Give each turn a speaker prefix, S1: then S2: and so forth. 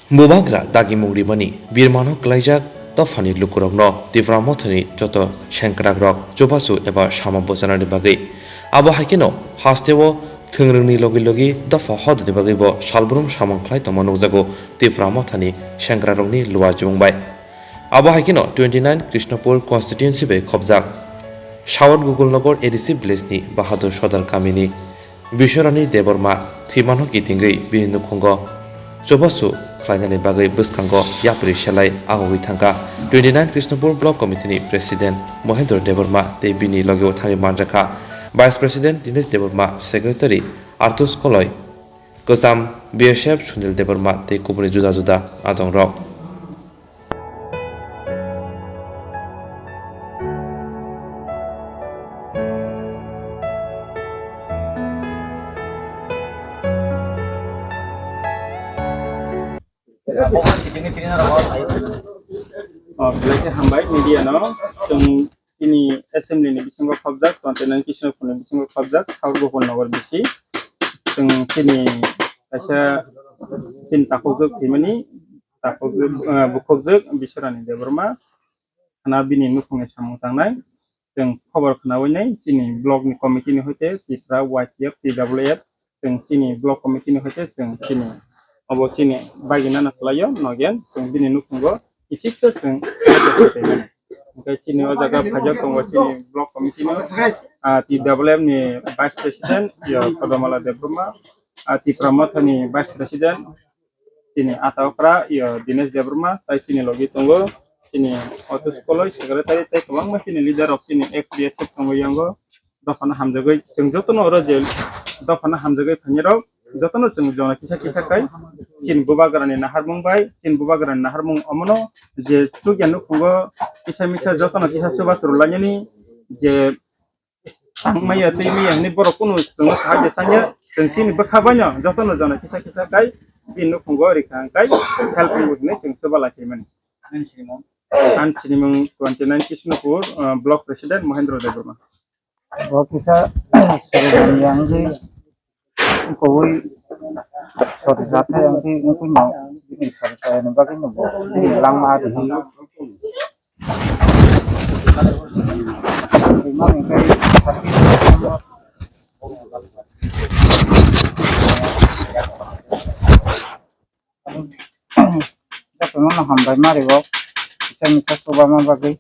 S1: Mubagra dagi mungrimani birmano klaijak tofani lukurokno tifra mothoni joto sengkrak rok jobasu eba sama bojanani bagui abo haikeno hasteo thungrungni logi logi dafa hodni bagui bo salbrum samangklai tongma nukjago tifra mothani sengkrak rokni luar jumungbai abo haikeno 29 Krishnapur constituency bai khobjak South Gogolnagar ADC village ni Bahadur Sodar Kamini Biswarani Deborma Thimano Kitingui bini nukhungo Jobasu khlainani bagai bwskango yapri selai agogui thangka 29 Krishnapur Block Committee ni President Mohendra Deborma tei bini logeo thangui manjakha Vice President Dinesh Deborma Secretary Artus Koloi Kosam BSF Sunil Deborma tei kubuni juda juda adongrok
S2: Belakang hambai media no, tung ini assembly ni bisingo khobjak, kontenan kisno phone bisingo khobjak, South Gogolnagar bisi, tung kini kaisa tin takojok timani, takojok bukhobjak Biswarani Deborma, khana bini nukhungi samung tangnai, tung khobor khanawi nai, kini blog ni committee ni hoite, Sitra YTF TWF, tung kini blog committee ni hoite, tung kini abo kini bagina naklayo nogen, tung bini nukhungo isik to sing okay chini o jaga phajak tong chini block committee no TWM ni vice president ya Padamala Deborma Pramoth ni vice president chini Atawkra ya Dinesh Deborma tai chini logi tongo chini Otus Koloi secretary tai kabang ma chini leader of chini FDSF tongo yango dofana hamjagoi jeng jotono ro jel dofana hamjagoi phanyero jotono jeng jona kisa kisa kai chin bubagrani naharmung bai chin bubagrani naharmung omono je tugian nukungo kisa misa jotono kisa subas rulanyani je angmaya timi ni borokunu tungo sahaja sanya jeung chin bakhabanya jotono jona kisa kisa kai bin nukungo rikang kai helping with ne jeung subala kiman an sinimung 29 Krishnapur block president Mohendra Deborma
S3: kita sebenarnya yang di koi suatu saat yang di mungkin mau ini saya nampak ini lama di memang yang kayak kita memang hambai mari kok kita minta coba mau bagi